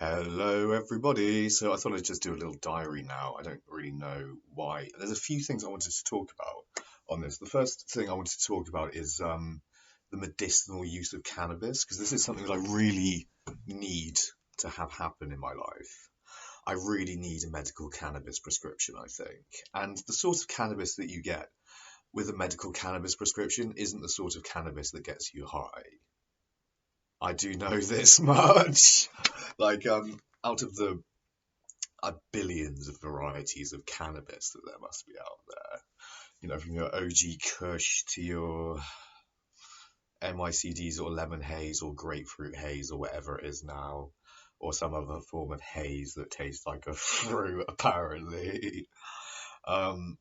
Hello, everybody. So I thought I'd just do a little diary now. I don't really know why. There's a few things I wanted to talk about on this. The first thing I wanted to talk about is the medicinal use of cannabis, because this is something that I really need to have happen in my life. I really need a medical cannabis prescription, I think. And the sort of cannabis that you get with a medical cannabis prescription isn't the sort of cannabis that gets you high. I do know this much. Out of the billions of varieties of cannabis that there must be out there, from your OG Kush to your MICDs or lemon haze or grapefruit haze or whatever it is now, or some other form of haze that tastes like a fruit, apparently. Um,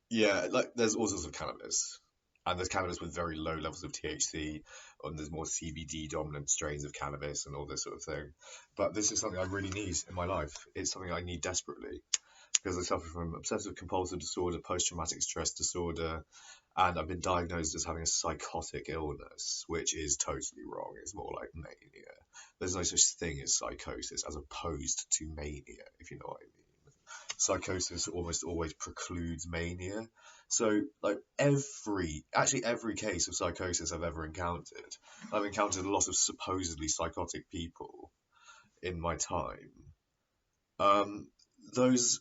yeah, like there's all sorts of cannabis. And there's cannabis with very low levels of THC, and there's more CBD dominant strains of cannabis and all this sort of thing. But this is something I really need in my life. It's something I need desperately because I suffer from obsessive compulsive disorder, post traumatic stress disorder, and I've been diagnosed as having a psychotic illness, which is totally wrong. It's more like mania. There's no such thing as psychosis as opposed to mania, if you know what I mean. Psychosis almost always precludes mania. So, like every case of psychosis I've encountered a lot of supposedly psychotic people in my time. Um, those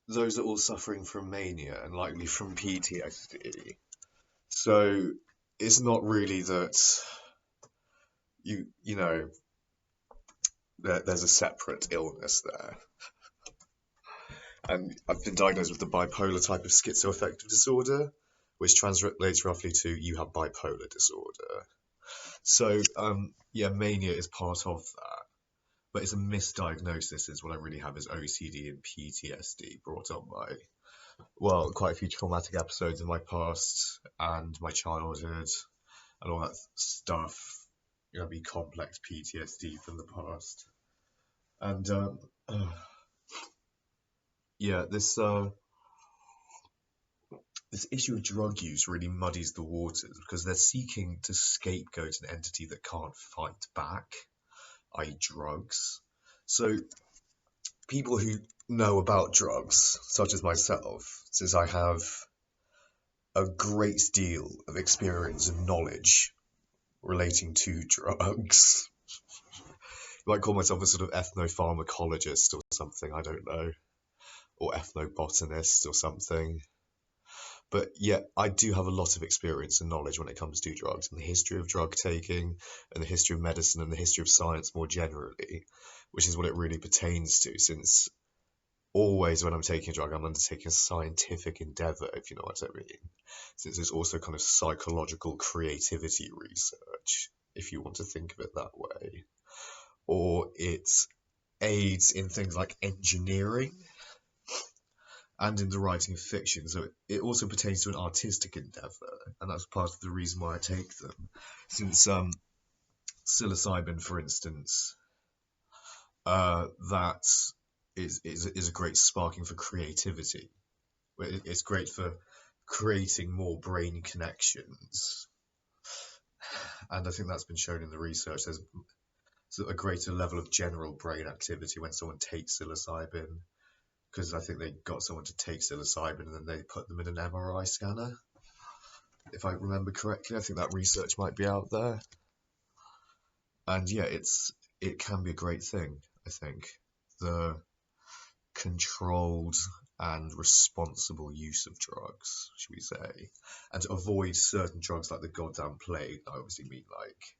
those are all suffering from mania and likely from PTSD. So it's not really that you know there's a separate illness there. And I've been diagnosed with the bipolar type of schizoaffective disorder, which translates roughly to you have bipolar disorder. So, yeah, mania is part of that, but it's a misdiagnosis. Is what I really have is OCD and PTSD brought on by, well, quite a few traumatic episodes in my past and my childhood and all that stuff. Be complex PTSD from the past. And, yeah, this issue of drug use really muddies the waters because they're seeking to scapegoat an entity that can't fight back, i.e., drugs. So, people who know about drugs, such as myself, since I have a great deal of experience and knowledge relating to drugs, you might call myself a sort of ethnopharmacologist or something, I don't know, or ethnobotanist or something. But yet, I do have a lot of experience and knowledge when it comes to drugs and the history of drug taking and the history of medicine and the history of science more generally, which is what it really pertains to, since always when I'm taking a drug, I'm undertaking a scientific endeavor, if you know what I mean, since it's also kind of psychological creativity research, if you want to think of it that way, or it aids in things like engineering and in the writing of fiction. So it also pertains to an artistic endeavor, and that's part of the reason why I take them. Since psilocybin, for instance, that is a great sparking for creativity. It's great for creating more brain connections, and I think that's been shown in the research. There's a greater level of general brain activity when someone takes psilocybin, because I think they got someone to take psilocybin and then they put them in an MRI scanner. If I remember correctly, I think that research might be out there. And yeah, it can be a great thing, I think. The controlled and responsible use of drugs, should we say, and to avoid certain drugs like the goddamn plague. I obviously mean like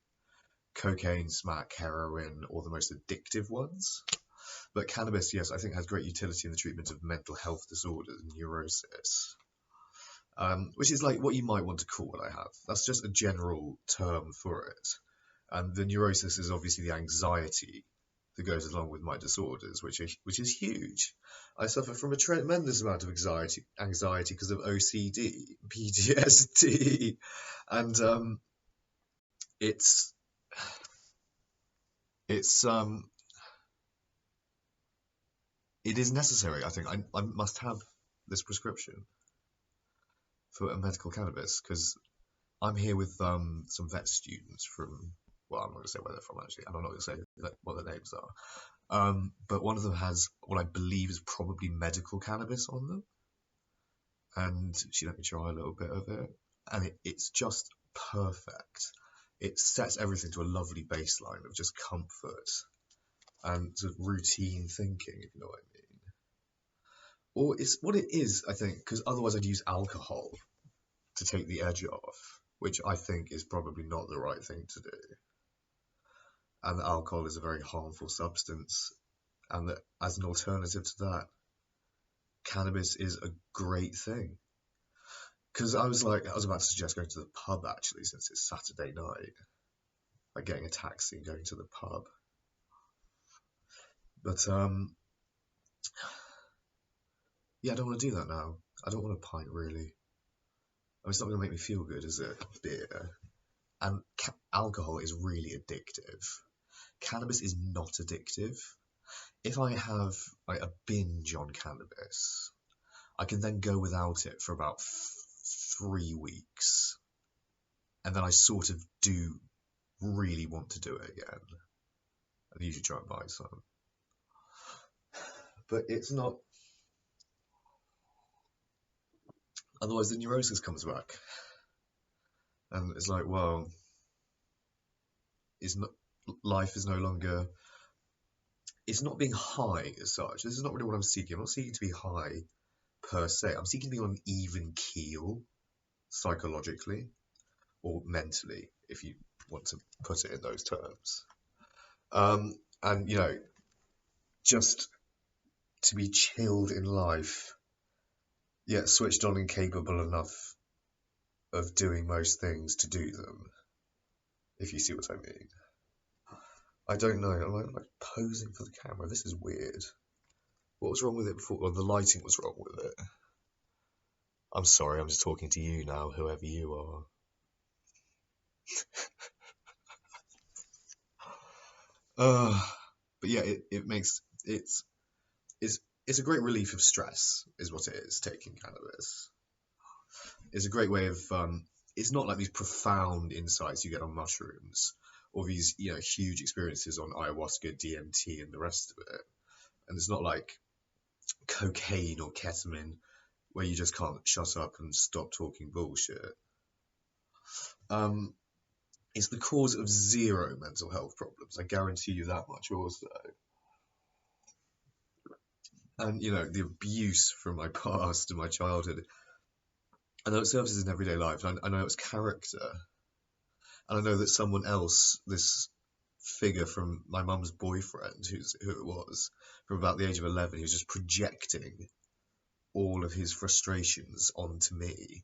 cocaine, smack, heroin, or the most addictive ones. But cannabis, yes, I think has great utility in the treatment of mental health disorders and neurosis, which is like what you might want to call what I have. That's just a general term for it. And the neurosis is obviously the anxiety that goes along with my disorders, which is huge. I suffer from a tremendous amount of anxiety because of OCD, PTSD, and it's it is necessary. I think I must have this prescription for a medical cannabis because I'm here with some vet students from Well, I'm not going to say where they're from actually, and I'm not going to say what their names are. But one of them has what I believe is probably medical cannabis on them, and she let me try a little bit of it, and it's just perfect. It sets everything to a lovely baseline of just comfort and sort of routine thinking, if you know what I mean. Or it's what it is, I think, because otherwise I'd use alcohol to take the edge off, which I think is probably not the right thing to do. And alcohol is a very harmful substance, and that as an alternative to that, cannabis is a great thing. Because I was about to suggest going to the pub actually, since it's Saturday night, like getting a taxi and going to the pub. But yeah, I don't want to do that now. I don't want a pint really. I mean, it's not going to make me feel good, is it? Beer. And alcohol is really addictive. Cannabis is not addictive. If I have like a binge on cannabis, I can then go without it for about 3 weeks, and then I sort of do really want to do it again. I usually try and buy some, but it's not. Otherwise, the neurosis comes back, and it's like, well, life is no longer. It's not being high as such. This is not really what I'm seeking. I'm not seeking to be high per se. I'm seeking to be on an even keel, psychologically or mentally, if you want to put it in those terms. And just to be chilled in life, yet switched on and capable enough of doing most things to do them, if you see what I mean. I don't know, I'm like posing for the camera. This is weird. What was wrong with it before? Well, the lighting was wrong with it. I'm sorry, I'm just talking to you now, whoever you are. But yeah, it's a great relief of stress, is what it is. Taking cannabis is a great way of. It's not like these profound insights you get on mushrooms, or these huge experiences on ayahuasca, DMT, and the rest of it. And it's not like cocaine or ketamine, where you just can't shut up and stop talking bullshit. It's the cause of 0 mental health problems. I guarantee you that much also. And, the abuse from my past and my childhood, I know it surfaces in everyday life. And I know it's character. And I know that someone else, this figure from my mum's boyfriend, who it was, from about the age of 11, he was just projecting all of his frustrations onto me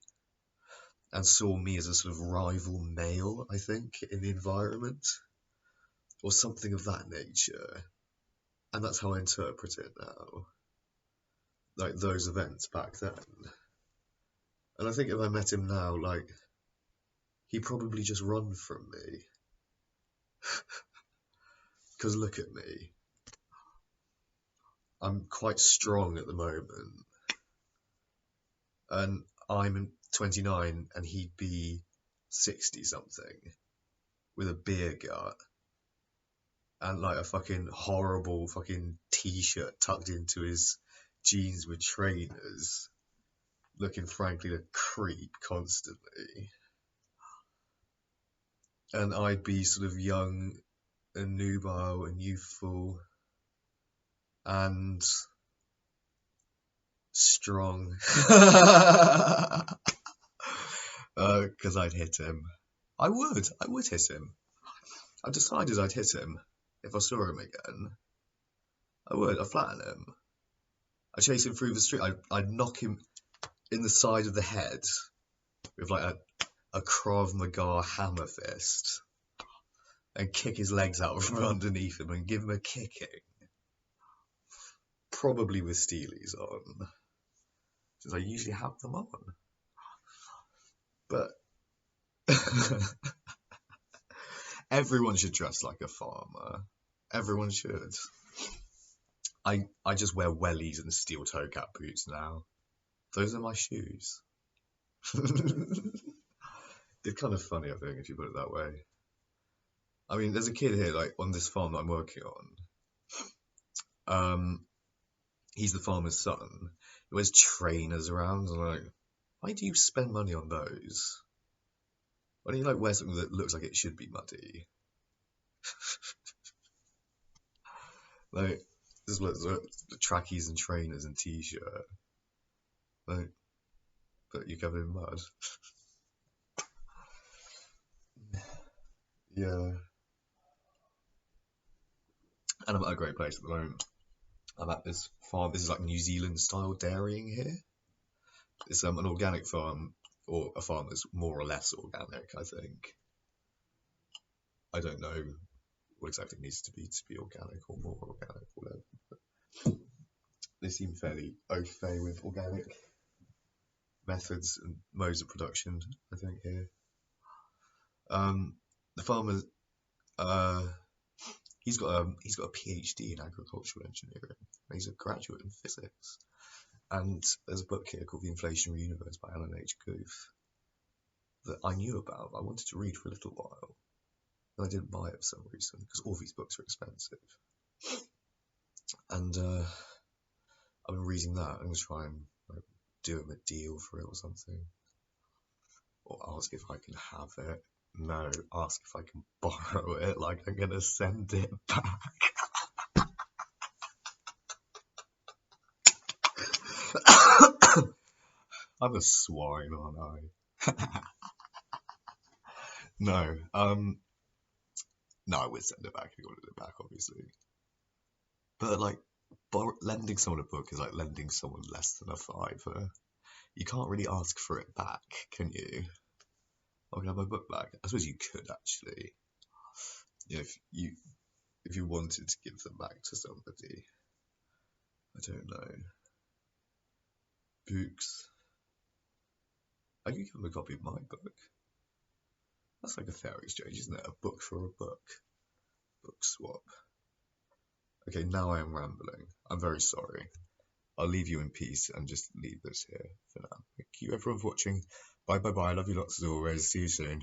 and saw me as a sort of rival male, I think, in the environment, or something of that nature. And that's how I interpret it now. Like those events back then. And I think if I met him now, like, he'd probably just run from me. Because look at me. I'm quite strong at the moment. And I'm 29 and he'd be 60 something with a beer gut and like a fucking horrible fucking t-shirt tucked into his jeans with trainers, looking frankly a creep constantly. And I'd be sort of young and nubile and youthful and strong. Because I'd hit him. I would hit him. I've decided I'd hit him if I saw him again. I'd flatten him. I'd chase him through the street. I'd knock him in the side of the head with like a Krav Maga hammer fist and kick his legs out from underneath him and give him a kicking. Probably with steelies on, since I usually have them on. But everyone should dress like a farmer. Everyone should. I just wear wellies and steel toe cap boots now. Those are my shoes. It's kind of funny, I think, if you put it that way. I mean, there's a kid here, like, on this farm that I'm working on. He's the farmer's son. He wears trainers around, and I'm like, why do you spend money on those? Why don't you, like, wear something that looks like it should be muddy? Like, this is what the trackies and trainers and t-shirt. Like, but you're covered in mud. Yeah. And I'm at a great place at the moment. I'm at this farm. This is like New Zealand style dairying here. It's an organic farm, or a farm that's more or less organic, I think. I don't know what exactly it needs to be organic or more organic or whatever. But they seem fairly au fait with organic methods and modes of production, I think, here. The farmer, uh, he's got a PhD in agricultural engineering. He's a graduate in physics. And there's a book here called The Inflationary Universe by Alan H. Guth that I knew about. I wanted to read for a little while, and I didn't buy it for some reason because all these books are expensive. And I've been reading that. I'm going to try and do him a deal for it or something, or ask if I can have it. No, ask if I can borrow it. Like I'm going to send it back. I'm a swine, aren't I? No, no, I would send it back if you wanted it back, obviously. But like, lending someone a book is like lending someone less than a fiver. You can't really ask for it back, can you? I can have my book back. I suppose you could actually. You know, if you wanted to give them back to somebody. I don't know. Books. I could give them a copy of my book. That's like a fair exchange, isn't it? A book for a book. Book swap. Okay, now I am rambling. I'm very sorry. I'll leave you in peace and just leave this here for now. Thank you everyone for watching. Bye bye bye. Love you lots as always. See you soon.